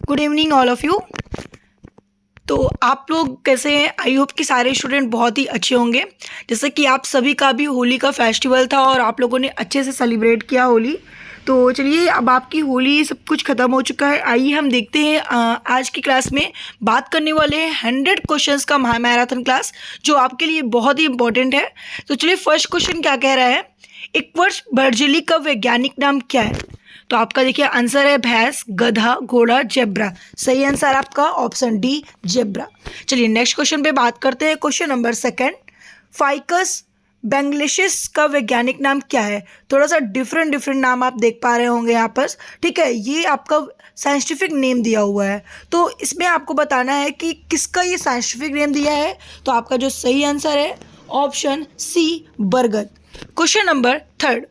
Good evening all of you. तो आप लोग कैसे हैं? आई होप कि सारे स्टूडेंट बहुत ही अच्छे होंगे। जैसे कि आप सभी का भी होली का फेस्टिवल था और आप लोगों ने अच्छे से सेलिब्रेट किया होली। तो चलिए, अब आपकी होली सब कुछ ख़त्म हो चुका है। आइए हम देखते हैं आज की क्लास में बात करने वाले हैं 100 क्वेश्चंस का मैराथन क्लास, जो आपके लिए बहुत ही इंपॉर्टेंट है। तो चलिए, फर्स्ट क्वेश्चन क्या कह रहा है, इक्वर्स बर्जिली का वैज्ञानिक नाम क्या है? तो आपका देखिए आंसर है भैंस, गधा, घोड़ा, जेब्रा। सही आंसर आपका ऑप्शन डी, जेब्रा। चलिए नेक्स्ट क्वेश्चन पे बात करते हैं। क्वेश्चन नंबर सेकंड, फाइकस बेंगलिशिस का वैज्ञानिक नाम क्या है? थोड़ा सा डिफरेंट नाम आप देख पा रहे होंगे यहाँ पर, ठीक है। ये आपका साइंटिफिक नेम दिया हुआ है, तो इसमें आपको बताना है कि किसका ये साइंटिफिक नेम दिया है। तो आपका जो सही आंसर है ऑप्शन सी, बरगद। क्वेश्चन नंबर थर्ड,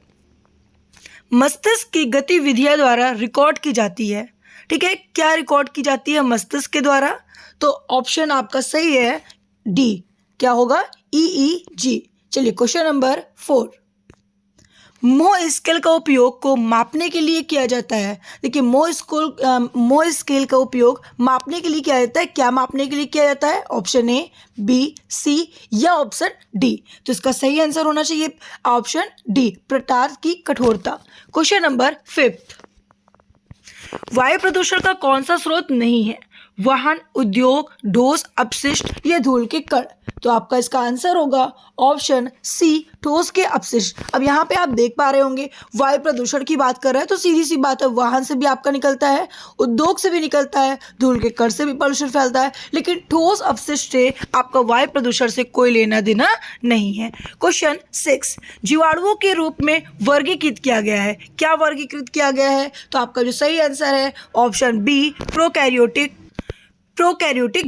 मस्तिष्क की गतिविधियां द्वारा रिकॉर्ड की जाती है, ठीक है। क्या रिकॉर्ड की जाती है मस्तिष्क के द्वारा? तो ऑप्शन आपका सही है डी, क्या होगा, EEG। चलिए क्वेश्चन नंबर 4, मोह स्केल का उपयोग को मापने के लिए किया जाता है। देखिए मोह स्केल का उपयोग मापने के लिए किया जाता है। क्या मापने के लिए किया जाता है? ऑप्शन ए, बी, सी या ऑप्शन डी। तो इसका सही आंसर होना चाहिए ऑप्शन डी, पदार्थ की कठोरता। क्वेश्चन नंबर 5, वायु प्रदूषण का कौन सा स्रोत नहीं है? वाहन, उद्योग, ठोस अपशिष्ट या धूल के कण। तो आपका इसका आंसर होगा ऑप्शन सी, ठोस के अपशिष्ट। अब यहाँ पे आप देख पा रहे होंगे वायु प्रदूषण की बात कर रहे हैं, तो सीधी सी बात है, वाहन से भी आपका निकलता है, उद्योग से भी निकलता है, धूल के कण से भी पोल्यूशन फैलता है, लेकिन ठोस अपशिष्ट से आपका वायु प्रदूषण से कोई लेना देना नहीं है। क्वेश्चन 6, जीवाणुओं के रूप में वर्गीकृत किया गया है। क्या वर्गीकृत किया गया है? तो आपका जो सही आंसर है ऑप्शन बी, प्रोकैरियोटिक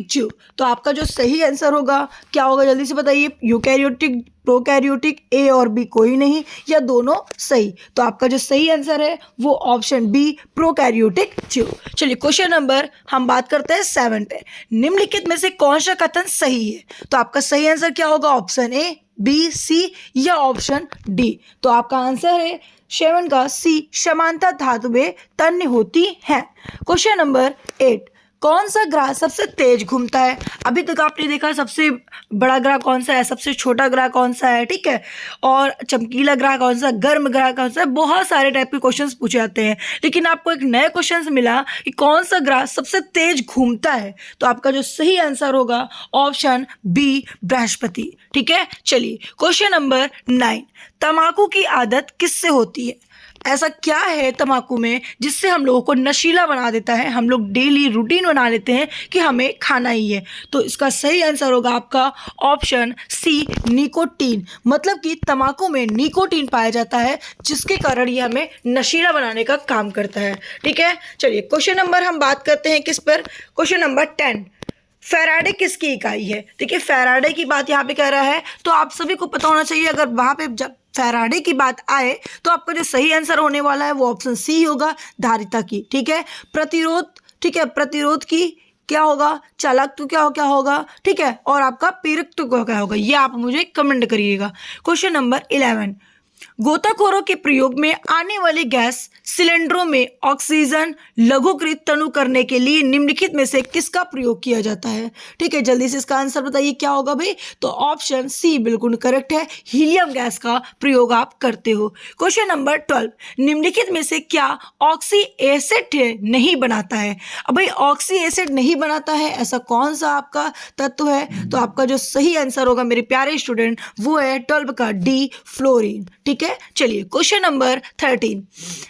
जीव। तो आपका जो सही आंसर होगा क्या होगा, जल्दी से बताइए। यूकैरियोटिक, प्रोकैरियोटिक, ए और बी कोई नहीं या दोनों सही। तो आपका जो सही आंसर है वो ऑप्शन बी, प्रोकैरियोटिक जीव। चलिए क्वेश्चन नंबर हम बात करते हैं 7 पे, निम्नलिखित में से कौन सा कथन सही है? तो आपका सही आंसर क्या होगा, ऑप्शन ए, बी, सी या ऑप्शन डी। तो आपका आंसर है 7 का सी, समानता धातुएं तन्य होती हैं। क्वेश्चन नंबर 8, कौन सा ग्रह सबसे तेज घूमता है? अभी तक आपने देखा सबसे बड़ा ग्रह कौन सा है, सबसे छोटा ग्रह कौन सा है, ठीक है, और चमकीला ग्रह कौन सा, गर्म ग्रह कौन सा है, बहुत सारे टाइप के क्वेश्चंस पूछे जाते हैं। लेकिन आपको एक नया क्वेश्चन मिला कि कौन सा ग्रह सबसे तेज घूमता है। तो आपका जो सही आंसर होगा ऑप्शन बी, बृहस्पति, ठीक है। चलिए क्वेश्चन नंबर 9, तंबाकू की आदत किससे होती है? ऐसा क्या है तंबाकू में जिससे हम लोगों को नशीला बना देता है? हम लोग डेली रूटीन बना लेते हैं कि हमें खाना ही है। तो इसका सही आंसर होगा आपका ऑप्शन सी, निकोटीन। मतलब कि तंबाकू में निकोटीन पाया जाता है, जिसके कारण ये हमें नशीला बनाने का काम करता है, ठीक है। चलिए क्वेश्चन नंबर हम बात करते हैं किस पर, क्वेश्चन नंबर 10, फैराडे किसकी इकाई है? देखिए फैराडे की बात यहाँ पे कह रहा है, तो आप सभी को पता होना चाहिए, अगर वहाँ पे जब फैराडे की बात आए तो आपका जो सही आंसर होने वाला है वो ऑप्शन सी होगा, धारिता की, ठीक है। प्रतिरोध, ठीक है, प्रतिरोध की क्या होगा, चालक तो क्या होगा, ठीक है, और आपका प्रेरक तो क्या होगा, ये आप मुझे कमेंट करिएगा। क्वेश्चन नंबर 11, गोताखोरों के प्रयोग में आने वाली गैस सिलेंडरों में ऑक्सीजन लघुकृत तनु करने के लिए निम्नलिखित में से किसका प्रयोग किया जाता है? ठीक है, जल्दी से इसका आंसर बताइए क्या होगा भाई। तो ऑप्शन सी बिल्कुल करेक्ट है, हीलियम गैस का प्रयोग आप करते हो। क्वेश्चन नंबर 12, निम्नलिखित में से क्या ऑक्सी एसिड नहीं बनाता है? अब भाई ऑक्सी एसिड नहीं बनाता है, ऐसा कौन सा आपका तत्व है? तो आपका जो सही आंसर होगा मेरे प्यारे स्टूडेंट वो है 12 का डी, फ्लोरीन, ठीक है। चलिए क्वेश्चन नंबर 13,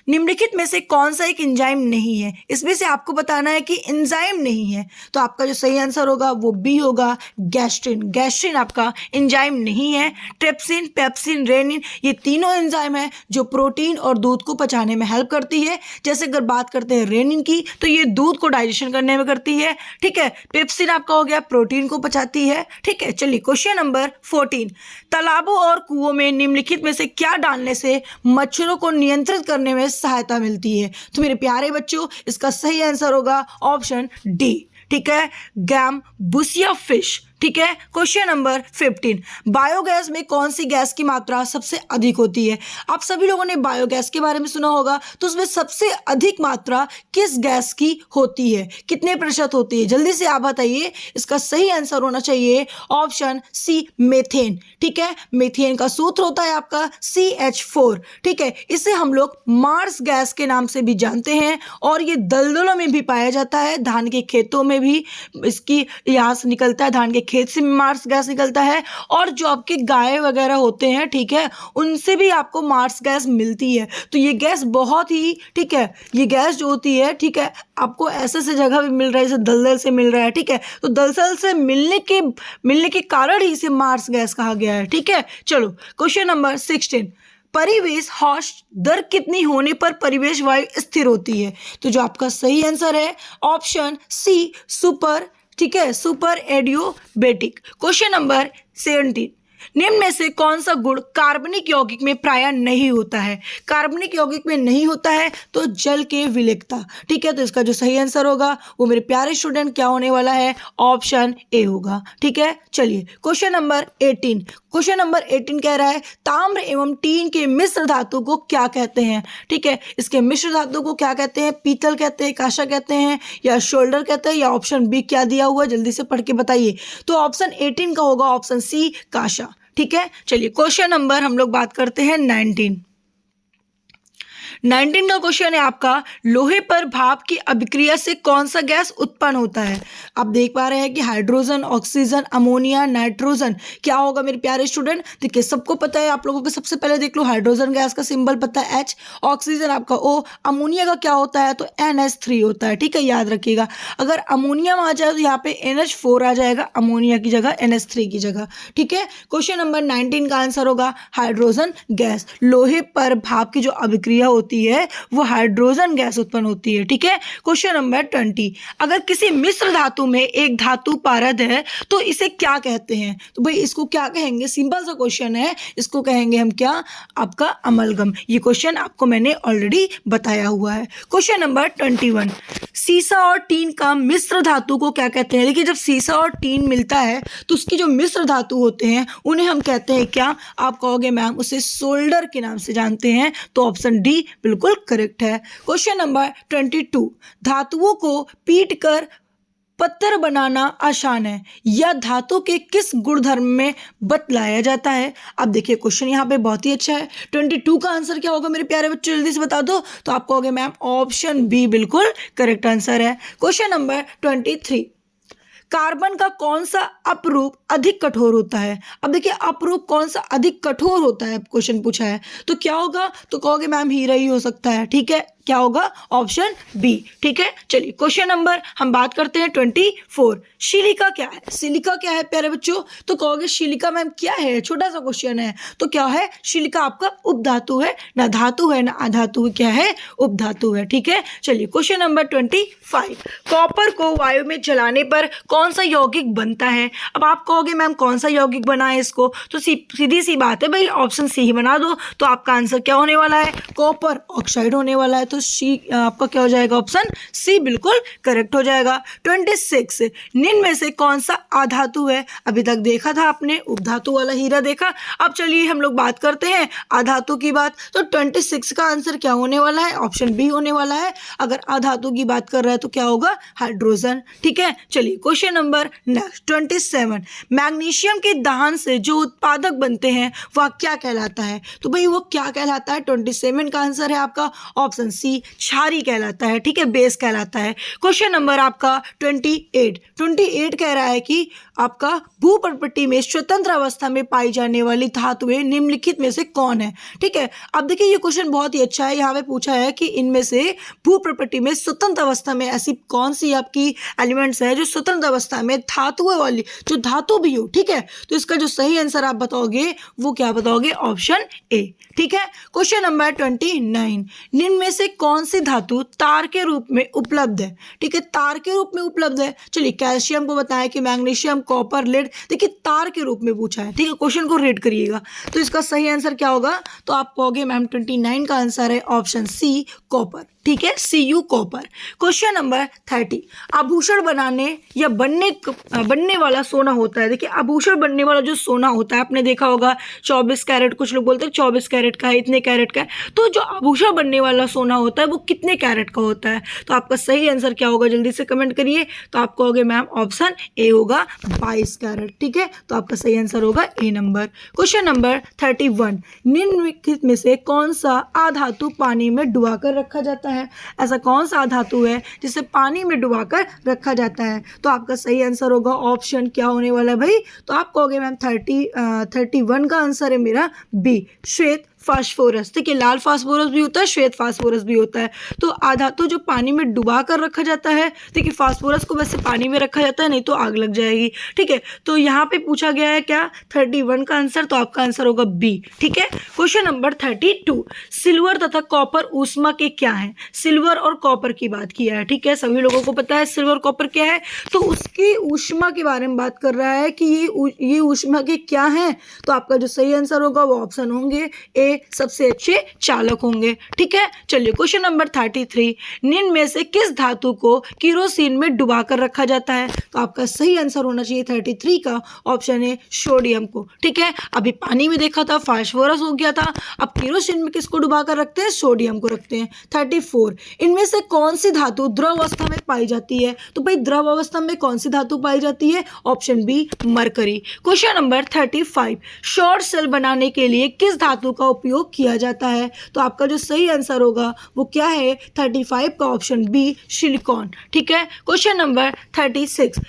निम्नलिखित में से कौन सा एक एंजाइम नहीं है? इसमें से आपको बताना है कि एंजाइम नहीं है। तो आपका जो सही आंसर होगा वो बी होगा, गैस्ट्रिन। गैस्ट्रिन आपका एंजाइम नहीं है। ट्रिप्सिन, पेप्सिन, रेनिन ये तीनों एंजाइम है जो प्रोटीन और दूध को पचाने में हेल्प करती है। जैसे अगर बात करते हैं रेनिन की, तो ये दूध को डाइजेशन करने में करती है, ठीक है। पेप्सिन आपका हो गया प्रोटीन को पचाती है, ठीक है। चलिए क्वेश्चन नंबर 14, तालाबों और कुओं में निम्नलिखित में से क्या डालने से मच्छरों को नियंत्रित करने में सहायता मिलती है? तो मेरे प्यारे बच्चों इसका सही आंसर होगा ऑप्शन डी, ठीक है, गैम बुसिया फिश, ठीक है। क्वेश्चन नंबर 15, बायोगैस में कौन सी गैस की मात्रा सबसे अधिक होती है? आप सभी लोगों ने बायोगैस के बारे में सुना होगा, तो उसमें सबसे अधिक मात्रा किस गैस की होती है, कितने प्रतिशत होती है? जल्दी से आप बताइए। इसका सही आंसर होना चाहिए ऑप्शन सी, मेथेन। ठीक है, मेथेन का सूत्र होता है आपका CH4। ठीक है, इसे हम लोग मार्स गैस के नाम से भी जानते हैं और ये दलदलों में भी पाया जाता है, धान के खेतों में भी इसकी यहाँ से निकलता है, धान के खेत से मार्स गैस निकलता है, और जो आपके गाय वगैरह होते हैं, ठीक है, उनसे भी आपको मार्स गैस मिलती है। तो ये गैस बहुत ही, ठीक है, ये गैस जो होती है, ठीक है, आपको ऐसे से जगह भी मिल रहा है जैसे दलदल से मिल रहा है। ठीक है, तो दलदल से मिलने के कारण ही इसे मार्स गैस कहा गया है। ठीक है, चलो क्वेश्चन नंबर 16, परिवेश हॉश दर कितनी होने पर परिवेश वायु स्थिर होती है? तो जो आपका सही आंसर है ऑप्शन सी, सुपर। ठीक है, सुपर एडियोबेटिक। क्वेश्चन नंबर 17, निम्न में से कौन सा गुण कार्बनिक यौगिक में प्रायः नहीं होता है? कार्बनिक यौगिक में नहीं होता है तो जल के विलेयता। ठीक है, तो इसका जो सही आंसर होगा वो मेरे प्यारे स्टूडेंट क्या होने वाला है? ऑप्शन ए होगा। ठीक है, चलिए क्वेश्चन नंबर 18, क्वेश्चन नंबर 18 कह रहा है ताम्र एवं टीन के मिश्र धातु को क्या कहते हैं? ठीक है, इसके मिश्र धातु को क्या कहते हैं? पीतल कहते हैं, कांसा कहते हैं, या शोल्डर कहते हैं, या ऑप्शन बी क्या दिया हुआ है? जल्दी से पढ़ के बताइए। तो ऑप्शन 18 का होगा ऑप्शन सी, कांसा। ठीक है, चलिए क्वेश्चन नंबर हम लोग बात करते हैं 19 का क्वेश्चन है आपका, लोहे पर भाप की अभिक्रिया से कौन सा गैस उत्पन्न होता है? आप देख पा रहे हैं कि हाइड्रोजन, ऑक्सीजन, अमोनिया, नाइट्रोजन। क्या होगा मेरे प्यारे स्टूडेंट? देखिए, सबको पता है, आप लोगों को सबसे पहले देख लो, हाइड्रोजन गैस का सिंबल पता है H, ऑक्सीजन आपका O, अमोनिया का क्या होता है? तो NH3 होता है। ठीक है, याद रखिएगा। अगर अमोनिया में आ जाए तो यहाँ पे NH4 आ जाएगा, अमोनिया की जगह, NH3 की जगह। ठीक है, क्वेश्चन नंबर 19 का आंसर होगा हाइड्रोजन गैस। लोहे पर भाप की जो अभिक्रिया होती है वो हाइड्रोजन गैस उत्पन्न होती है। ठीक है, क्वेश्चन नंबर 20, अगर किसी मिश्र धातु में एक धातु पारद है तो इसे क्या कहते हैं? तो भाई इसको क्या कहेंगे? सिंपल सा क्वेश्चन है, इसको कहेंगे हम क्या? आपका अमलगम। ये क्वेश्चन आपको मैंने ऑलरेडी बताया हुआ है। क्वेश्चन नंबर 21, सीसा और टीन का मिश्र धातु को क्या कहते हैं? देखिए, जब सीसा और टीन मिलता है तो उसकी जो मिश्र धातु होते हैं उन्हें हम कहते हैं क्या? आप कहोगे मैम उसे सोल्डर के नाम से जानते हैं, तो ऑप्शन डी बिल्कुल करेक्ट है। क्वेश्चन नंबर 22, धातुओं को पीट कर पत्थर बनाना आसान है, यह धातु के किस गुणधर्म में बतलाया जाता है? अब देखिए, क्वेश्चन यहाँ पे बहुत ही अच्छा है। 22 का आंसर क्या होगा मेरे प्यारे बच्चों? जल्दी से बता दो। तो आप कहोगे मैम ऑप्शन बी बिल्कुल करेक्ट आंसर है। क्वेश्चन नंबर 23, कार्बन का कौन सा अपरूप अधिक कठोर होता है? अब देखिए, अपरूप कौन सा अधिक कठोर होता है क्वेश्चन पूछा है, तो क्या होगा? तो कहोगे मैम हीरा ही हो सकता है। ठीक है, क्या होगा? Option B. ठीक है, चलिए क्वेश्चन नंबर हम बात करते हैं 24, सिलिका क्या है? सिलिका क्या है प्यारे बच्चों? तो कहोगे सिलिका मैम क्या है? छोटा सा क्वेश्चन है, तो क्या है? सिलिका आपका उपधातु है, ना धातु है ना अधातु है, क्या है? उपधातु है। ठीक है, चलिए क्वेश्चन नंबर 25, कॉपर को वायु में जलाने पर कौन सा यौगिक बनता है? अब आप कहोगे मैम कौन सा यौगिक बना है इसको? तो सीधी सी बात है भाई, ऑप्शन सी ही बना दो। तो आपका आंसर क्या होने वाला है? कॉपर ऑक्साइड होने वाला है। तो सी आपका क्या हो जाएगा? ऑप्शन सी बिल्कुल करेक्ट हो जाएगा। 26, निम्न में से कौन सा अधातु है? अभी तक देखा था आपने उपधातु वाला हीरा देखा। अब चलिए हम लोग बात करते हैं अधातु की बात। तो 26 का आंसर क्या होने वाला है? ऑप्शन बी होने वाला है। अगर अधातु की बात कर रहा है तो क्या होगा? हाइड्रोजन। ठीक है, चलिए क्वेश्चन नंबर नेक्स्ट 27, मैग्नीशियम के दहन से जो उत्पादक बनते हैं वह क्या कहलाता है? तो भाई वो क्या कहलाता है? 27 का आंसर है आपका ऑप्शन सी, क्षारी कहलाता है। ठीक है, बेस कहलाता है। क्वेश्चन नंबर आपका 28 कह रहा है कि आपका भूपर्पट्टी में स्वतंत्र अवस्था में पाई जाने वाली धातुएं निम्नलिखित में से कौन है? ठीक है, अब देखिए ये क्वेश्चन बहुत ही अच्छा है। यहाँ पे पूछा है कि इनमें से भूपर्पट्टी में स्वतंत्र अवस्था में ऐसी कौन सी आपकी एलिमेंट्स है जो स्वतंत्र अवस्था में धातुओं वाली, जो धातु भी हो। ठीक है, तो इसका जो सही आंसर आप बताओगे वो क्या बताओगे? Option A. ठीक है, क्वेश्चन नंबर 29, निम्न में से कौन सी धातु तार के रूप में उपलब्ध है? ठीक है, तार के रूप में उपलब्ध है। चलिए कैल्शियम को बताया कि मैग्नीशियम, कॉपर, लेड, देखिए तार के रूप में पूछा है। ठीक है, क्वेश्चन को रीड करिएगा। तो इसका सही आंसर क्या होगा? तो आप कहोगे मैम 29 का आंसर है ऑप्शन सी, कॉपर। ठीक है, Cu कॉपर। क्वेश्चन नंबर 30, आभूषण बनाने या बनने वाला सोना होता है। देखिए आभूषण बनने वाला जो सोना होता है आपने देखा होगा 24 कैरेट, कुछ लोग बोलते हैं 24 कैरेट का है, इतने कैरेट का है। तो जो आभूषण बनने वाला सोना होता है वो कितने कैरेट का होता है? तो आपका सही आंसर क्या होगा, जल्दी से कमेंट करिए। तो आप कहोगे मैम ऑप्शन ए होगा 22 कैरेट। ठीक है, तो आपका सही आंसर होगा ए नंबर। क्वेश्चन नंबर 31, निम्नलिखित में से कौन सा अधातु पानी में डुबाकर रखा जाता है? ऐसा कौन सा अधातु है जिसे पानी में डुबाकर रखा जाता है? तो आपका सही आंसर होगा ऑप्शन क्या होने वाला है भाई? तो आप कहोगे मैम 31 का आंसर है मेरा बी, श्वेत फास्फोरस। ठीक है, लाल फास्फोरस भी होता है, श्वेत फास्फोरस भी होता है। तो आधातु जो पानी में डुबा कर रखा जाता है, देखिए फास्फोरस को वैसे पानी में रखा जाता है, नहीं तो आग लग जाएगी। ठीक है, तो यहाँ पे पूछा गया है क्या 31 का आंसर, तो आपका आंसर होगा बी। ठीक है, क्वेश्चन नंबर 32, सिल्वर तथा कॉपर ऊष्मा के क्या है? सिल्वर और कॉपर की बात किया है। ठीक है, सभी लोगों को पता है सिल्वर कॉपर क्या है, तो उसकी ऊष्मा के बारे में बात कर रहा है कि ये ऊष्मा के क्या है। तो आपका जो सही आंसर होगा वो ऑप्शन होंगे ए, सबसे अच्छे चालक होंगे। ठीक है, चलिए क्वेश्चन नंबर 33, निम्न में से किस धातु को केरोसिन में डुबा कर रखा जाता है? तो आपका सही आंसर होना चाहिए 33 का ऑप्शन है सोडियम को। ठीक है, अभी पानी में देखा था फास्फोरस हो गया था, अब केरोसिन में किसको डुबा कर रखते हैं? सोडियम को रखते हैं। 34, इनमें से कौन सी धातु द्रव अवस्था में पाई जाती है? तो भाई द्रव अवस्था में कौन सी धातु पाई जाती है? Option B, mercury. Question number 35, short cell बनाने के लिए किस धातु का उपयोग किया जाता है? तो आपका जो सही आंसर होगा वो क्या है? 35 का ऑप्शन बी, सिलिकॉन। ठीक है, क्वेश्चन नंबर 36,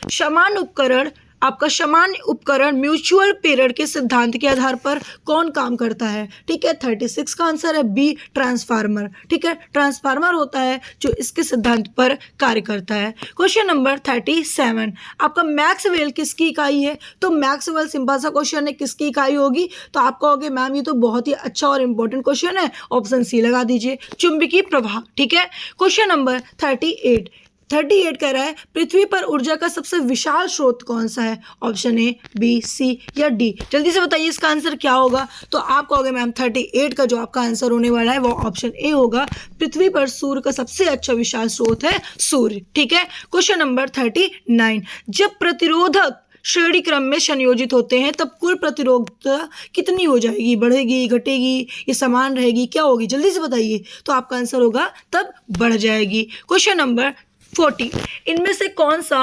समान उपकरण म्यूचुअल पेरियड के सिद्धांत के आधार पर कौन काम करता है? ठीक है, 36 का आंसर है बी, ट्रांसफार्मर। ठीक है, ट्रांसफार्मर होता है जो इसके सिद्धांत पर कार्य करता है। क्वेश्चन नंबर 37, आपका मैक्सवेल किसकी इकाई है? तो मैक्सवेल सिंपल सा क्वेश्चन है, किसकी इकाई होगी? तो आप कहोगे मैम ये तो बहुत ही अच्छा और इंपॉर्टेंट क्वेश्चन है, ऑप्शन सी लगा दीजिए, चुंबकीय प्रवाह। ठीक है, क्वेश्चन नंबर 38 कह रहा है पृथ्वी पर ऊर्जा का सबसे विशाल स्रोत कौन सा है? ऑप्शन ए, बी, सी या डी? जल्दी से बताइए इसका आंसर क्या होगा? तो आप कहोगे मैम 38 का जो आपका आंसर होने वाला है वो ऑप्शन ए होगा, पृथ्वी पर सूर्य का सबसे अच्छा विशाल स्रोत है सूर्य। ठीक है, क्वेश्चन नंबर 39, जब प्रतिरोधक श्रेणी क्रम में संयोजित होते हैं तब कुल प्रतिरोधकता कितनी हो जाएगी? बढ़ेगी, घटेगी, ये समान रहेगी, क्या होगी? जल्दी से बताइए। तो आपका आंसर होगा तब बढ़ जाएगी। क्वेश्चन नंबर 40, इनमें से कौन सा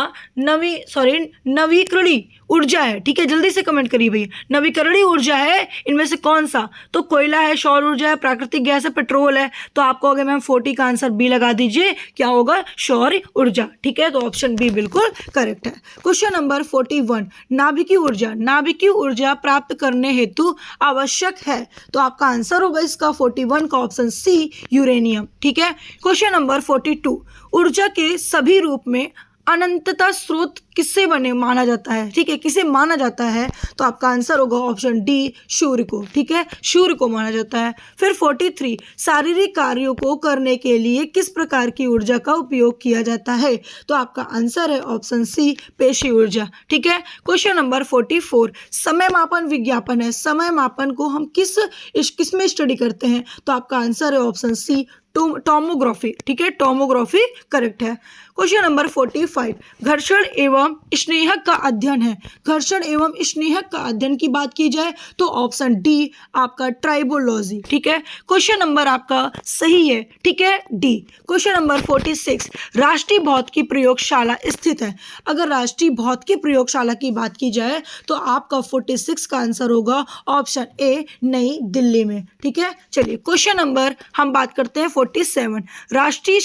नवीकरणीय ऊर्जा है? ठीक है, जल्दी से कमेंट करिए भैया, नवीकरणीय ऊर्जा है इनमें से कौन सा? तो कोयला है, सौर ऊर्जा है, प्राकृतिक गैस है, पेट्रोल है। तो आप कहोगे मैम 40 का आंसर बी लगा दीजिए, क्या होगा? सौर ऊर्जा। ठीक है, तो ऑप्शन बी बिल्कुल करेक्ट है। क्वेश्चन नंबर 41, नाभिकीय ऊर्जा प्राप्त करने हेतु आवश्यक है। तो आपका आंसर होगा इसका 41 का ऑप्शन सी, यूरेनियम। ठीक है, क्वेश्चन नंबर 42, ऊर्जा के सभी रूप में अनंतता स्रोत किससे बने माना जाता है? ठीक है, किसे माना जाता है? तो आपका आंसर होगा ऑप्शन डी, सूर्य को। ठीक है, सूर्य को माना जाता है। फिर 43, शारीरिक कार्यों को करने के लिए किस प्रकार की ऊर्जा का उपयोग किया जाता है? तो आपका आंसर है ऑप्शन सी, पेशी ऊर्जा। ठीक है, क्वेश्चन नंबर 44, समय मापन विज्ञापन है, समय मापन को हम किस में स्टडी करते हैं? तो आपका आंसर है ऑप्शन सी, टोमोग्राफी। ठीक है, टोमोग्राफी करेक्ट है। क्वेश्चन नंबर 45, घर्षण एवं स्नेहक का अध्ययन है। घर्षण एवं स्नेहक का अध्ययन की बात की जाए तो ऑप्शन डी आपका ट्राइबोलॉजी। ठीक है, क्वेश्चन नंबर आपका सही है। ठीक है, डी। क्वेश्चन नंबर 46, राष्ट्रीय भौतिकी प्रयोगशाला स्थित है। अगर राष्ट्रीय भौतिकी प्रयोगशाला की बात की जाए तो आपका 46 का आंसर होगा ऑप्शन ए, नई दिल्ली में। ठीक है, चलिए क्वेश्चन नंबर हम बात करते हैं 47, राष्ट्रीय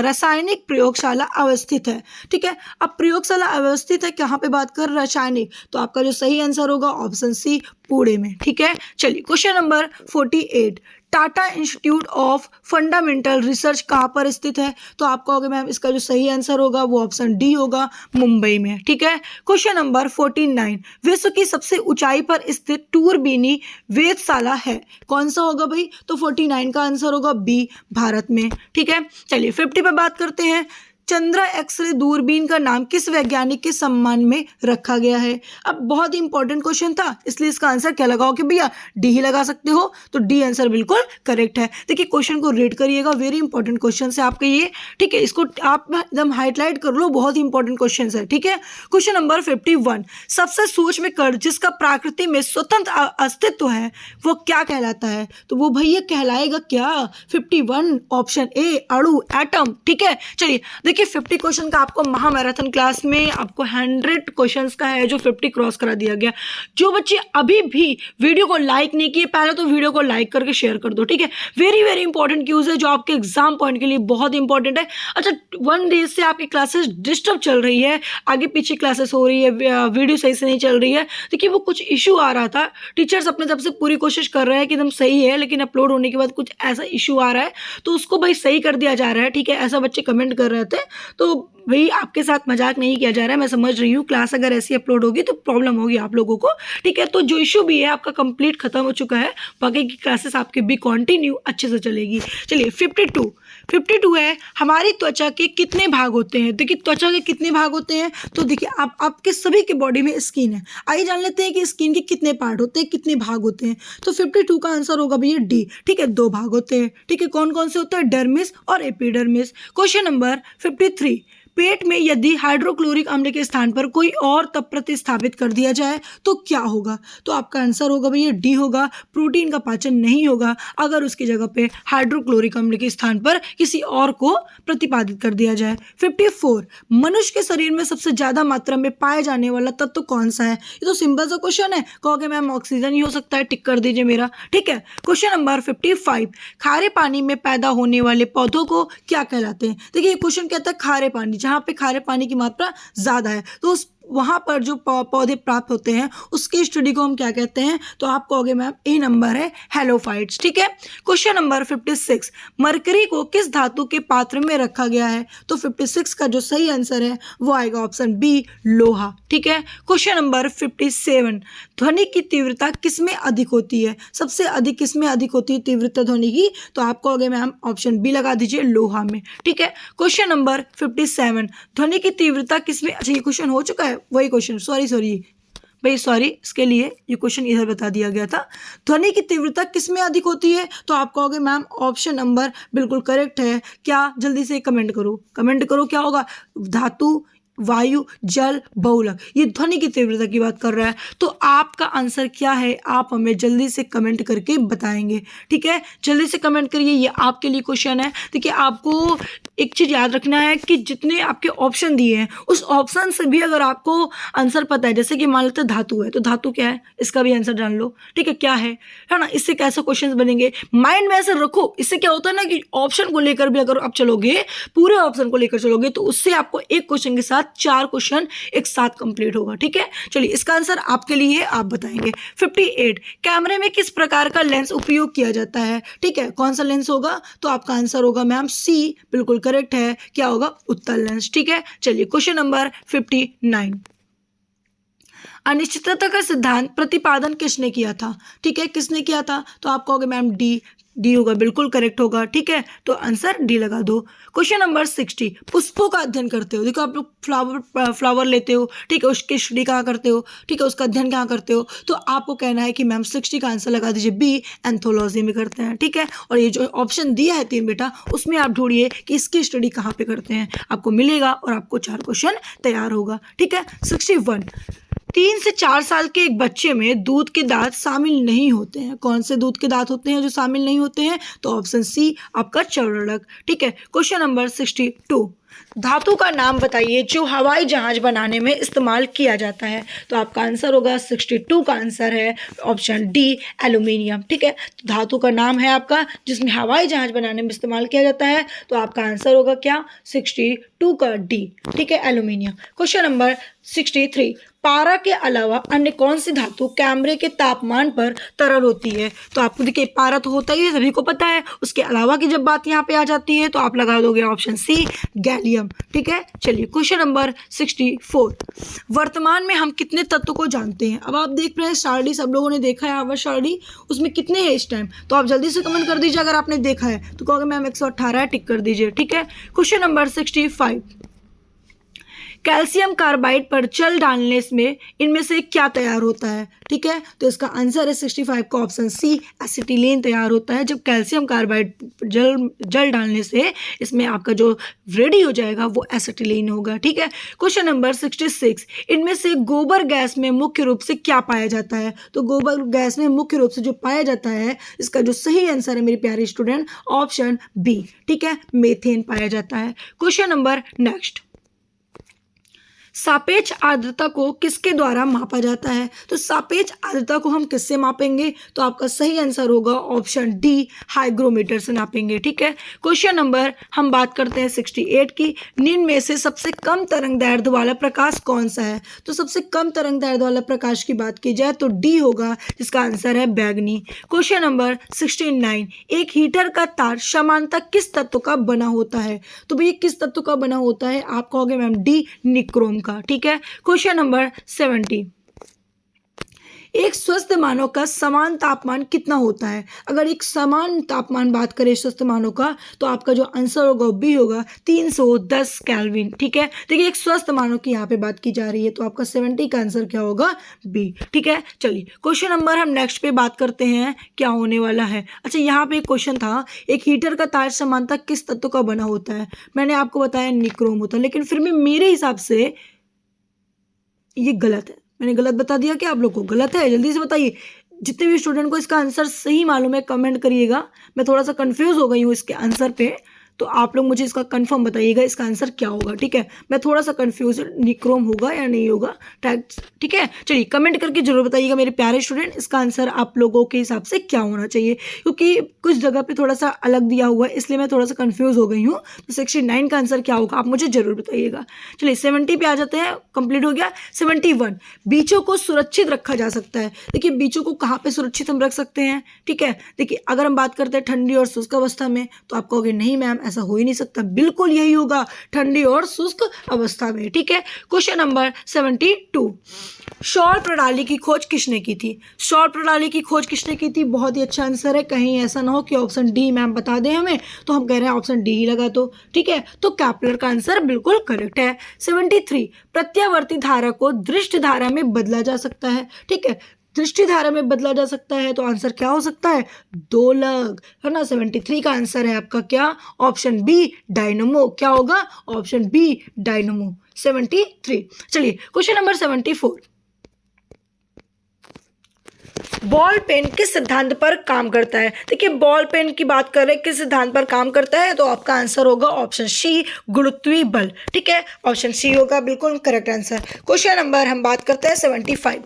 रासायनिक प्रयोगशाला अवस्थित है। ठीक है, अब प्रयोगशाला अवस्थित है कहाँ पे बात कर? रासायनिक। तो आपका जो सही आंसर होगा ऑप्शन सी, पुणे में। ठीक है, चलिए question number 48, Tata institute of fundamental research कहाँ पर स्थित है? तो आप कहोगे मैम इसका जो सही आंसर होगा वो ऑप्शन डी होगा, मुंबई में। ठीक है, क्वेश्चन नंबर 49, विश्व की सबसे ऊंचाई पर स्थित टूरबीनी वेधशाला है, कौन सा होगा भाई? तो 49 का आंसर होगा बी, भारत में। ठीक है, चलिए 50 पर बात करते हैं, चंद्रा एक्सरे दूरबीन का नाम किस वैज्ञानिक के सम्मान में रखा गया है। अब बहुत ही इंपॉर्टेंट क्वेश्चन था, इसलिए इसका आंसर क्या लगाओगे भैया, डी ही लगा सकते हो, तो डी आंसर बिल्कुल करेक्ट है। देखिए क्वेश्चन को रीड करिएगा, वेरी इंपॉर्टेंट क्वेश्चन है आपके ये, ठीक है, इसको आप एकदम हाईलाइट कर लो, बहुत ही इंपॉर्टेंट क्वेश्चन है, ठीक है। क्वेश्चन नंबर 51, सबसे सूक्ष्म कण जिसका प्रकृति में स्वतंत्र अस्तित्व है वो क्या कहलाता है, तो वो भैया कहलाएगा क्या, 51 ऑप्शन ए अणु, एटम, ठीक है। चलिए देखिए 50 क्वेश्चन का आपको महामैराथन क्लास में आपको 100 क्वेश्चंस का है जो 50 क्रॉस करा दिया गया। जो बच्चे अभी भी वीडियो को लाइक नहीं किए, पहले तो वीडियो को लाइक करके शेयर कर दो, ठीक है। वेरी वेरी इंपॉर्टेंट क्यूज है जो आपके एग्जाम पॉइंट के लिए बहुत इंपॉर्टेंट है। अच्छा 1 डे से आपकी क्लासेस डिस्टर्ब चल रही है, आगे पीछे क्लासेस हो रही है, वीडियो सही से नहीं चल रही है, देखिए वो कुछ इशू आ रहा था, टीचर्स अपने तरफ से पूरी कोशिश कर रहे हैं कि एकदम सही है, लेकिन अपलोड होने के बाद कुछ ऐसा इशू आ रहा है तो उसको भाई सही कर दिया जा रहा है, ठीक है। ऐसा बच्चे कमेंट कर रहे थे, तो भाई आपके साथ मजाक नहीं किया जा रहा है, मैं समझ रही हूँ, क्लास अगर ऐसी अपलोड होगी तो प्रॉब्लम होगी आप लोगों को, ठीक है। तो जो इशू भी है आपका कंप्लीट खत्म हो चुका है, बाकी की क्लासेस आपके भी कंटिन्यू अच्छे से चलेगी। चलिए 52 है, हमारी त्वचा के कितने भाग होते हैं। देखिए त्वचा के कितने भाग होते हैं, तो देखिए आपके सभी के बॉडी में स्किन है, आइए जान लेते हैं कि स्किन के कितने पार्ट होते हैं, कितने भाग होते हैं। तो 52 का आंसर होगा भैया डी, ठीक है, 2 भाग होते हैं, ठीक है। कौन कौन से होते हैं, डर्मिस और एपिडर्मिस। क्वेश्चन नंबर 53, पेट में यदि हाइड्रोक्लोरिक अम्ल के स्थान पर कोई और तप प्रतिस्थापित कर दिया जाए तो क्या होगा, तो आपका आंसर होगा भैया डी होगा, प्रोटीन का पाचन नहीं होगा अगर उसकी जगह पे हाइड्रोक्लोरिक अम्ल के स्थान पर किसी और को प्रतिपादित कर दिया जाए। 54, मनुष्य के शरीर में सबसे ज्यादा मात्रा में पाए जाने वाला तत्व कौन सा है, ये तो सिंपल सा क्वेश्चन है, कहोगे मैम ऑक्सीजन ही हो सकता है, टिक कर दीजिए मेरा, ठीक है। क्वेश्चन नंबर 55, खारे पानी में पैदा होने वाले पौधों को क्या कहलाते हैं। देखिए ये क्वेश्चन कहता है खारे पानी, जहाँ पे खारे पानी की मात्रा ज्यादा है तो उस वहां पर जो पौधे प्राप्त होते हैं उसकी स्टडी को हम क्या कहते हैं, तो आप कहोगे मैम ए नंबर है हेलोफाइट्स, ठीक है। क्वेश्चन नंबर 56, मरकरी को किस धातु के पात्र में रखा गया है, तो 56 का जो सही आंसर है वो आएगा ऑप्शन बी लोहा, ठीक है। क्वेश्चन नंबर 57, ध्वनि की तीव्रता किसमें अधिक होती है, सबसे अधिक किसमें अधिक होती है तीव्रता ध्वनि की, तो आप कहोगे मैम ऑप्शन बी लगा दीजिए लोहा में, ठीक है। क्वेश्चन नंबर 57, ध्वनि की तीव्रता किसमें, अच्छा ये क्वेश्चन हो चुका है, वही क्वेश्चन, सॉरी इसके लिए ये क्वेश्चन इधर बता दिया गया था। ध्वनि की तीव्रता किसमें अधिक होती है, तो आप कहोगे मैम ऑप्शन नंबर बिल्कुल करेक्ट है, क्या, जल्दी से कमेंट करो क्या होगा, धातु, वायु, जल, बहुलक, ये ध्वनि की तीव्रता की बात कर रहा है। तो आपका आंसर क्या है, आप हमें जल्दी से कमेंट करके बताएंगे, ठीक है, जल्दी से कमेंट करिए, ये आपके लिए क्वेश्चन है। देखिए आपको एक चीज याद रखना है कि जितने आपके ऑप्शन दिए हैं उस ऑप्शन से भी अगर आपको आंसर पता है, जैसे कि मान लेते धातु है तो धातु क्या है, इसका भी आंसर जान लो, ठीक है, क्या है ना, इससे कैसे क्वेश्चन बनेंगे, माइंड में ऐसे रखो। इससे क्या होता है ना कि ऑप्शन को लेकर भी अगर आप चलोगे, पूरे ऑप्शन को लेकर चलोगे, तो उससे आपको एक क्वेश्चन के साथ 4 क्वेश्चन एक साथ कंप्लीट होगा, ठीक है। चलिए इसका आंसर आपके लिए है, आप बताएंगे। 58, कैमरे में किस प्रकार का लेंस उपयोग किया जाता है, ठीक है, कौन सा लेंस होगा, तो आपका आंसर होगा मैम सी, बिल्कुल करेक्ट है, क्या होगा, उत्तल लेंस, ठीक है। चलिए क्वेश्चन नंबर 59, अनिश्चितता का सिद्धांत प्रतिपादन किसने किया था, ठीक है, किसने किया था, तो आप कहोगे मैम डी होगा, बिल्कुल करेक्ट होगा, ठीक है, तो आंसर डी लगा दो। क्वेश्चन नंबर 60, पुष्पों का अध्ययन करते हो, देखो आप लोग फ्लावर लेते हो, ठीक है, उसकी स्टडी कहाँ करते हो, ठीक है, उसका अध्ययन कहाँ करते हो, तो आपको कहना है कि मैम 60 का आंसर लगा दीजिए बी, एंथोलॉजी में करते हैं, ठीक है। और ये जो ऑप्शन दिया है 3 बेटा, उसमें आप ढूंढिए कि इसकी स्टडी कहाँ पे करते हैं, आपको मिलेगा और आपको 4 क्वेश्चन तैयार होगा, ठीक है। 61, 3 से 4 साल के एक बच्चे में दूध के दांत शामिल नहीं होते हैं, कौन से दूध के दांत होते हैं जो शामिल नहीं होते हैं, तो ऑप्शन सी आपका चौड़क, ठीक है। क्वेश्चन नंबर 62, धातु का नाम बताइए जो हवाई जहाज बनाने में इस्तेमाल किया जाता है, तो आपका आंसर होगा 62 का आंसर है ऑप्शन डी एल्यूमिनियम, ठीक है। तो धातु का नाम है आपका जिसमें हवाई जहाज बनाने में इस्तेमाल किया जाता है, तो आपका आंसर होगा क्या, 62 का डी, ठीक है, एल्यूमिनियम। क्वेश्चन नंबर 63, पारा के अलावा अन्य कौन सी धातु कैमरे के तापमान पर तरल होती है, तो आपको देखिए पारा तो होता ही है, सभी को पता है, उसके अलावा की जब बात यहाँ पे आ जाती है तो आप लगा दोगे ऑप्शन सी गैलियम, ठीक है। चलिए क्वेश्चन नंबर 64, वर्तमान में हम कितने तत्व को जानते हैं। अब आप देख रहे हैं शार्डी, सब लोगों ने देखा है आवर शार्डी, उसमें कितने हैं इस टाइम, तो आप जल्दी से कमेंट कर दीजिए अगर आपने देखा है, तो कहोगे मैम 118 है, टिक कर दीजिए, ठीक है। क्वेश्चन नंबर 65, कैल्शियम कार्बाइड पर जल डालने में इनमें से क्या तैयार होता है, ठीक है। तो इसका आंसर है 65 का ऑप्शन सी, एसिटिलीन तैयार होता है। जब कैल्शियम कार्बाइड जल डालने से इसमें आपका जो रेडी हो जाएगा वो एसिटिलीन होगा, ठीक है। क्वेश्चन नंबर 66, इनमें से गोबर गैस में मुख्य रूप से क्या पाया जाता है। तो गोबर गैस में मुख्य रूप से जो पाया जाता है, इसका जो सही आंसर है मेरे प्यारे स्टूडेंट ऑप्शन बी, ठीक है, मीथेन पाया जाता है। क्वेश्चन नंबर नेक्स्ट, सापेक्ष आर्द्रता को किसके द्वारा मापा जाता है। तो सापेक्ष आर्द्रता को हम किससे मापेंगे, तो आपका सही आंसर होगा ऑप्शन डी, हाइग्रोमीटर से नापेंगे, ठीक है। क्वेश्चन नंबर हम बात करते हैं 68 की, निम्न में से सबसे कम तरंग दैर्ध्य वाला प्रकाश कौन सा है। तो सबसे कम तरंग दैर्ध्य वाला प्रकाश की बात की जाए तो डी होगा, जिसका आंसर है बैगनी। क्वेश्चन नंबर 69, एक हीटर का तार समानतः किस तत्व का बना होता है। तो भैया किस तत्व का बना होता है, आप कहोगे मैम डी, निक्रोम का, ठीक है। क्वेश्चन नंबर 70, एक स्वस्थ मानव का समान तापमान कितना होता है। अगर एक समान तापमान बात करें स्वस्थ मानव का, तो आपका जो आंसर होगा बी होगा 310 केल्विन, ठीक है। देखिए एक स्वस्थ मानव की यहाँ पे बात की जा रही है, तो आपका 70 का आंसर क्या होगा, बी, ठीक है। चलिए क्वेश्चन नंबर हम नेक्स्ट पे बात करते हैं, क्या होने वाला है। अच्छा यहाँ पे एक क्वेश्चन था, एक हीटर का तार समानतः किस तत्व का बना होता है। मैंने आपको बताया निक्रोम होता है, लेकिन फिर भी मेरे हिसाब से ये गलत है। मैंने गलत बता दिया कि आप लोग को गलत है, जल्दी से बताइए। जितने भी स्टूडेंट को इसका आंसर सही मालूम है कमेंट करिएगा। मैं थोड़ा सा कंफ्यूज हो गई हूँ इसके आंसर पे, तो आप लोग मुझे इसका कंफर्म बताइएगा इसका आंसर क्या होगा, ठीक है। मैं थोड़ा सा कंफ्यूज, निक्रोम होगा या नहीं होगा, ठीक है। चलिए कमेंट करके जरूर बताइएगा मेरे प्यारे स्टूडेंट, इसका आंसर आप लोगों के हिसाब से क्या होना चाहिए, क्योंकि कुछ जगह पे थोड़ा सा अलग दिया हुआ है, इसलिए मैं थोड़ा सा कंफ्यूज हो गई हूँ। तो 69 का आंसर क्या होगा आप मुझे जरूर बताइएगा। चलिए 70 पे आ जाते हैं, कंप्लीट हो गया। 71, बीजों को सुरक्षित रखा जा सकता है। देखिए बीजों को कहाँ पे सुरक्षित हम रख सकते हैं, ठीक है। देखिए अगर हम बात करते हैं ठंडी और शुष्क अवस्था में, तो आप कहोगे नहीं मैम ऐसा हो ही नहीं सकता, बिल्कुल यही होगा, ठंडी और शुष्क अवस्था में, ठीक है। क्वेश्चन नंबर 72, सौर प्रणाली की खोज किसने की थी। सौर प्रणाली की खोज किसने की थी, बहुत ही अच्छा आंसर है। कहीं ऐसा ना हो कि ऑप्शन डी मैम बता दें हमें, तो हम कह रहे हैं ऑप्शन डी ही लगा दो, ठीक है। तो कैपलर का आंसर बिल्कुल करेक्ट है। 73, प्रत्यावर्ती धारा को दृष्टि धारा में बदला जा सकता है, ठीक है। दृष्टि धारा में बदला जा सकता है, तो आंसर क्या हो सकता है, दोलक, है ना। 73 का आंसर है आपका क्या, ऑप्शन बी, डायनमो। क्या होगा, ऑप्शन बी, डायनमो। 73। चलिए क्वेश्चन नंबर 74, बॉल पेन किस सिद्धांत पर काम करता है। देखिए बॉल पेन की बात कर रहे हैं किस सिद्धांत पर काम करता है, तो आपका आंसर होगा ऑप्शन सी, गुरुत्वीय बल, ठीक है। ऑप्शन सी होगा बिल्कुल करेक्ट आंसर। क्वेश्चन नंबर हम बात करते हैं 75,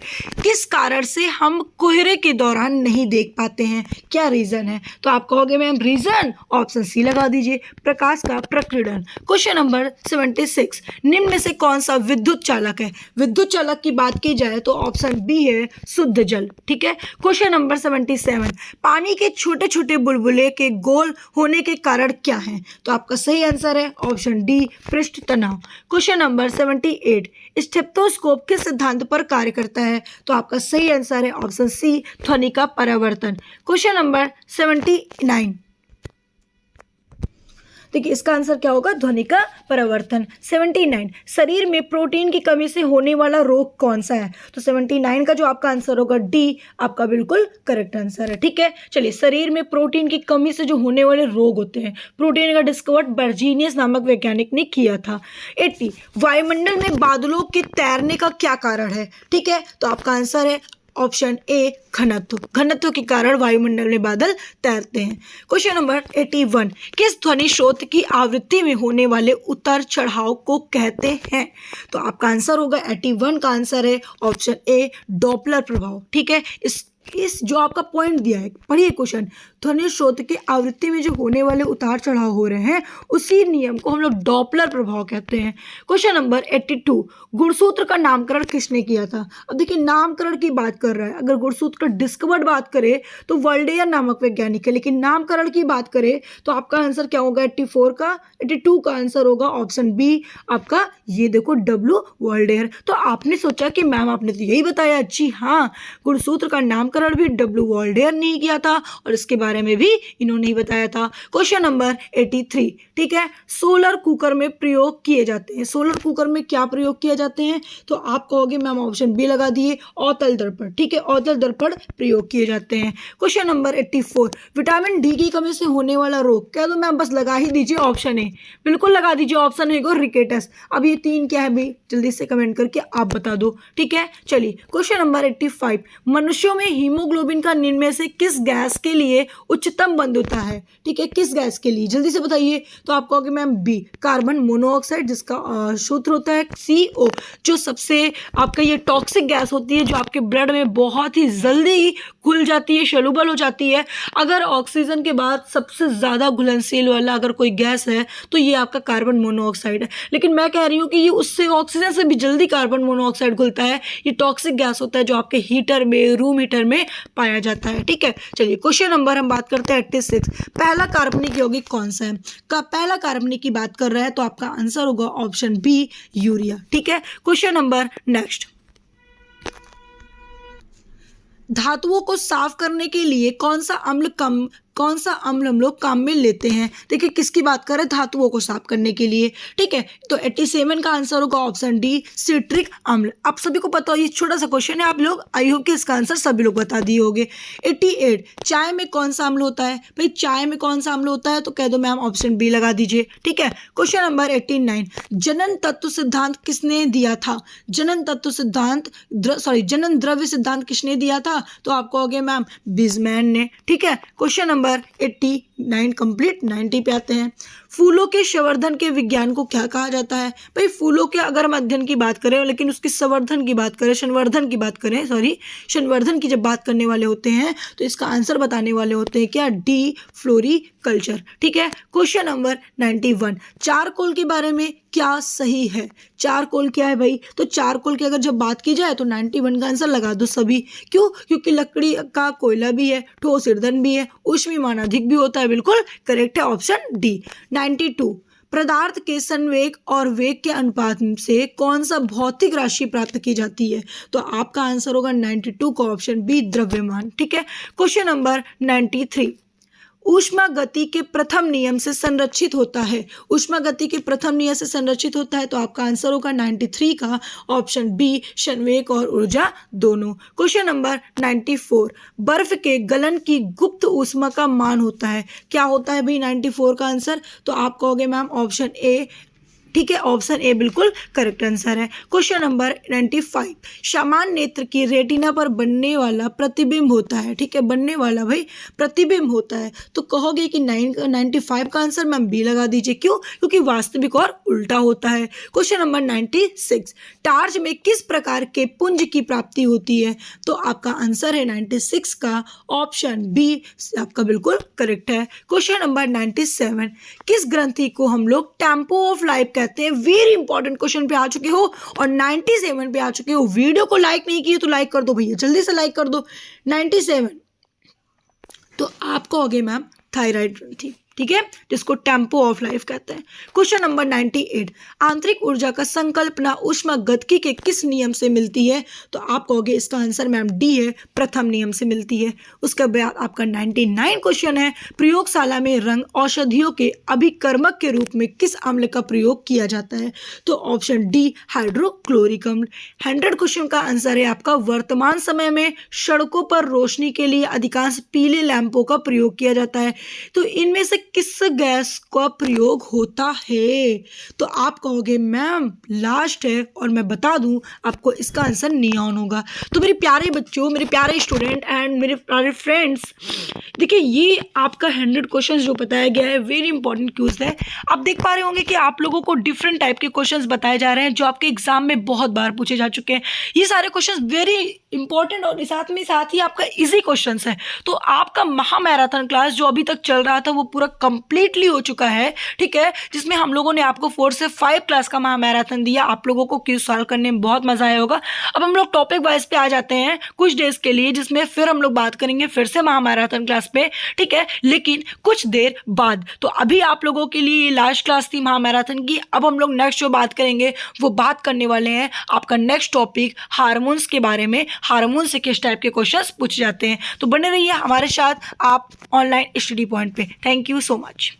किस कारण से हम कोहरे के दौरान नहीं देख पाते हैं, क्या रीजन है। तो आप कहोगे मैम रीजन, ऑप्शन सी लगा दीजिए, प्रकाश का प्रकीर्णन। क्वेश्चन नंबर 76, निम्न में से कौन सा विद्युत चालक है। विद्युत चालक की बात की जाए तो ऑप्शन बी है, शुद्ध जल, ठीक है। क्वेश्चन नंबर 77, पानी के छोटे छोटे बुलबुले के गोल होने के कारण क्या हैं। तो आपका सही आंसर है ऑप्शन डी, पृष्ठ तनाव। क्वेश्चन नंबर 78, स्टेथोस्कोप किस सिद्धांत पर कार्य करता है। तो आपका सही आंसर है ऑप्शन सी, ध्वनि का परावर्तन। क्वेश्चन नंबर 79, देखिए इसका आंसर क्या होगा, ध्वनि का परावर्तन। 79, शरीर में प्रोटीन की कमी से होने वाला रोग कौन सा है। तो 79 का जो आपका आंसर होगा डी, आपका बिल्कुल करेक्ट आंसर है, ठीक है। चलिए शरीर में प्रोटीन की कमी से जो होने वाले रोग होते हैं, प्रोटीन का डिस्कवर बर्जीनियस नामक वैज्ञानिक ने किया था। 80, वायुमंडल में बादलों के तैरने का क्या कारण है, ठीक है। तो आपका आंसर है ऑप्शन ए, घनत्व। घनत्व के कारण वायुमंडल में बादल तैरते हैं। क्वेश्चन नंबर 81, किस ध्वनि स्रोत की आवृत्ति में होने वाले उतार चढ़ाव को कहते हैं। तो आपका आंसर होगा 81 का आंसर है ऑप्शन ए, डॉपलर प्रभाव, ठीक है। इस जो आपका पॉइंट दिया है, पढ़िए क्वेश्चन, ध्वनि स्रोत के आवृत्ति में जो होने वाले उतार चढ़ाव हो रहे हैं, उसी नियम को हम लोग डॉपलर प्रभाव कहते हैं। क्वेश्चन नंबर 82, गुणसूत्र का नामकरण किसने किया था। अब देखिए नामकरण की बात कर रहा है, अगर गुणसूत्र का डिस्कवर्ड बात करें तो वर्ल्डेयर नामक वैज्ञानिक है, लेकिन नामकरण की बात करें तो आपका आंसर क्या होगा, 82 का आंसर होगा ऑप्शन बी, आपका ये देखो डब्ल्यू वर्ल्डेयर। तो आपने सोचा कि मैम आपने तो यही बताया, जी हाँ, गुणसूत्र का नाम नामकरण भी डब्ल्यू वॉल्डेयर ने किया था और इसके बारे में भी इन्होंने ही बताया था। क्वेश्चन नंबर 83, ठीक है, सोलर कुकर में प्रयोग किए जाते हैं। सोलर कुकर में क्या प्रयोग किए जाते हैं? तो आप कहोगे मैम ऑप्शन बी लगा दिए, अवतल दर्पण, ठीक है, अवतल दर्पण प्रयोग किए जाते हैं। क्वेश्चन नंबर 84, विटामिन डी की कमी से होने वाला रोग, कह दो मैम बस लगा ही दीजिए ऑप्शन ए, बिल्कुल लगा दीजिए ऑप्शन ए को, रिकेटस। अब ये 3 क्या है भाई, जल्दी से कमेंट करके आप बता दो, ठीक है। चलिए क्वेश्चन नंबर 85, मनुष्यों में हीमोग्लोबिन का निम्न से किस गैस के लिए उच्चतम बंध होता है? ठीक है, किस गैस के लिए, जल्दी से बताइए। तो आप कहोगे मैम बी, कार्बन मोनोऑक्साइड, जिसका सूत्र होता है CO, जो सबसे आपका ये टॉक्सिक गैस होती है, जो आपके ब्लड में बहुत ही जल्दी घुल जाती है, सोलूबल हो जाती है। अगर ऑक्सीजन के बाद सबसे ज़्यादा घुलनशील वाला अगर कोई गैस है तो ये आपका कार्बन मोनोऑक्साइड है, लेकिन मैं कह रही हूँ कि ये उससे ऑक्सीजन से भी जल्दी कार्बन मोनोऑक्साइड घुलता है। ये टॉक्सिक गैस होता है जो आपके हीटर में, रूम हीटर में पाया जाता है, ठीक है। चलिए क्वेश्चन नंबर हम बात करते हैं 86, पहला कार्बनिक यौगिक कौन सा है? पहला कार्बनिक की बात कर रहा है तो आपका आंसर होगा ऑप्शन बी, यूरिया, ठीक है। क्वेश्चन नंबर नेक्स्ट, धातुओं को साफ करने के लिए कौन सा अम्ल हम लोग काम में लेते हैं? देखिए किसकी बात कर रहे हैं, धातुओं को साफ करने के लिए, ठीक है। तो 87 का आंसर होगा ऑप्शन डी, सिट्रिक अम्ल। आप सभी को पता हो, ये छोटा सा क्वेश्चन है, आप लोग आई होप कि इसका आंसर सभी लोग बता दिए होंगे। 88, चाय में कौन सा अम्ल होता है? भाई चाय में कौन सा अम्ल होता है? तो कह दो मैम ऑप्शन बी लगा दीजिए, ठीक है। क्वेश्चन नंबर 89, जनन तत्व सिद्धांत किसने दिया था? जनन तत्व सिद्धांत जनन द्रव्य सिद्धांत किसने दिया था? तो आप कहोगे मैम बिजमैन ने, ठीक है। क्वेश्चन नंबर 89 कंप्लीट, 90 पे आते हैं। फूलों के संवर्धन के विज्ञान को क्या कहा जाता है? भाई फूलों के अगर हम अध्ययन की बात करें, लेकिन उसकी संवर्धन की बात करें, संवर्धन की जब बात करने वाले होते हैं तो इसका आंसर बताने वाले होते हैं क्या, डी, फ्लोरिकल्चर, ठीक है। क्वेश्चन नंबर 91, चारकोल के बारे में क्या सही है? चारकोल क्या है भाई? तो चारकोल की अगर जब बात की जाए तो 91 का आंसर लगा दो सभी। क्यों? क्योंकि लकड़ी का कोयला भी है, ठोस ईंधन भी है, ऊष्मीयमान अधिक भी होता है, बिल्कुल करेक्ट है ऑप्शन डी। 92, पदार्थ के संवेग और वेग के अनुपात से कौन सा भौतिक राशि प्राप्त की जाती है? तो आपका आंसर होगा 92 का ऑप्शन बी, द्रव्यमान, ठीक है। क्वेश्चन नंबर 93, ऊष्मा गति के प्रथम नियम से संरक्षित होता है। ऊष्मा गति के प्रथम नियम से संरक्षित होता है तो आपका आंसर होगा 93 का ऑप्शन बी, संवेग और ऊर्जा दोनों। क्वेश्चन नंबर 94, बर्फ के गलन की गुप्त ऊष्मा का मान होता है, क्या होता है भाई 94 का आंसर? तो आप कहोगे मैम ऑप्शन ए, ठीक है, ऑप्शन ए बिल्कुल करेक्ट आंसर है। क्वेश्चन नंबर 95, सामान्य नेत्र की रेटिना पर बनने वाला प्रतिबिंब होता है, ठीक है, बनने वाला भाई प्रतिबिंब होता है। तो कहोगे कि 95 का आंसर मैम बी लगा दीजिए। क्यों? क्योंकि वास्तविक और उल्टा होता है। क्वेश्चन नंबर 96, टार्च में किस प्रकार के पुंज की प्राप्ति होती है? तो आपका आंसर है 96 का ऑप्शन बी, आपका बिल्कुल करेक्ट है। क्वेश्चन नंबर 97, किस ग्रंथि को हम लोग टेम्पो ऑफ लाइफ कहते हैं? वेरी इंपॉर्टेंट क्वेश्चन पे आ चुके हो और 97 पे आ चुके हो। वीडियो को लाइक नहीं किए तो लाइक कर दो भैया, जल्दी से लाइक कर दो। 97 तो आप कहोगे मैम थायराइड ग्रंथि, ठीक है, जिसको टेम्पो ऑफ लाइफ कहते हैं। क्वेश्चन नंबर 98, आंतरिक ऊर्जा का संकल्पना ऊष्मागतिकी के किस नियम से मिलती है? तो आप कहोगे इसका आंसर मैम डी है, प्रथम नियम से मिलती है। उसके बाद आपका 99 क्वेश्चन है, प्रयोगशाला में रंग औषधियों के अभिकर्मक के रूप में किस अम्ल का प्रयोग किया जाता है? तो ऑप्शन डी, हाइड्रोक्लोरिक अम्ल। 100 क्वेश्चन का आंसर है आपका, वर्तमान समय में सड़कों पर रोशनी के लिए अधिकांश पीले लैंपों का प्रयोग किया जाता है, तो इनमें से किस गैस का प्रयोग होता है? तो आप कहोगे मैम लास्ट है, और मैं बता दूं आपको इसका आंसर नियॉन होगा। तो मेरे प्यारे बच्चों, मेरे प्यारे स्टूडेंट एंड मेरे प्यारे फ्रेंड्स, देखिए ये आपका 100 क्वेश्चन जो बताया गया है वेरी इंपॉर्टेंट क्यूज है। आप देख पा रहे होंगे कि आप लोगों को डिफरेंट टाइप के क्वेश्चंस बताए जा रहे हैं जो आपके एग्जाम में बहुत बार पूछे जा चुके हैं। ये सारे क्वेश्चंस वेरी इंपॉर्टेंट और साथ ही आपका इजी क्वेश्चंस है। तो आपका महामैराथन क्लास जो अभी तक चल रहा था वो पूरा कंप्लीटली हो चुका है, ठीक है, जिसमें हम लोगों ने आपको 4 से 5 क्लास का महामैराथन दिया। आप लोगों को क्विज सॉल्व करने में बहुत मजा आया होगा। अब हम लोग टॉपिक वाइज पे आ जाते हैं कुछ डेज के लिए, जिसमें फिर हम लोग बात करेंगे फिर से महामैराथन क्लास पे, ठीक है, लेकिन कुछ देर बाद। तो अभी आप लोगों के लिए लास्ट क्लास थी महामैराथन की। अब हम लोग नेक्स्ट जो बात करेंगे वो बात करने वाले हैं आपका नेक्स्ट टॉपिक हार्मोन्स के बारे में। हार्मोन से किस टाइप के क्वेश्चंस पूछे जाते हैं। तो बने रहिए हमारे साथ आप ऑनलाइन स्टडी पॉइंट पे। Thank you so much.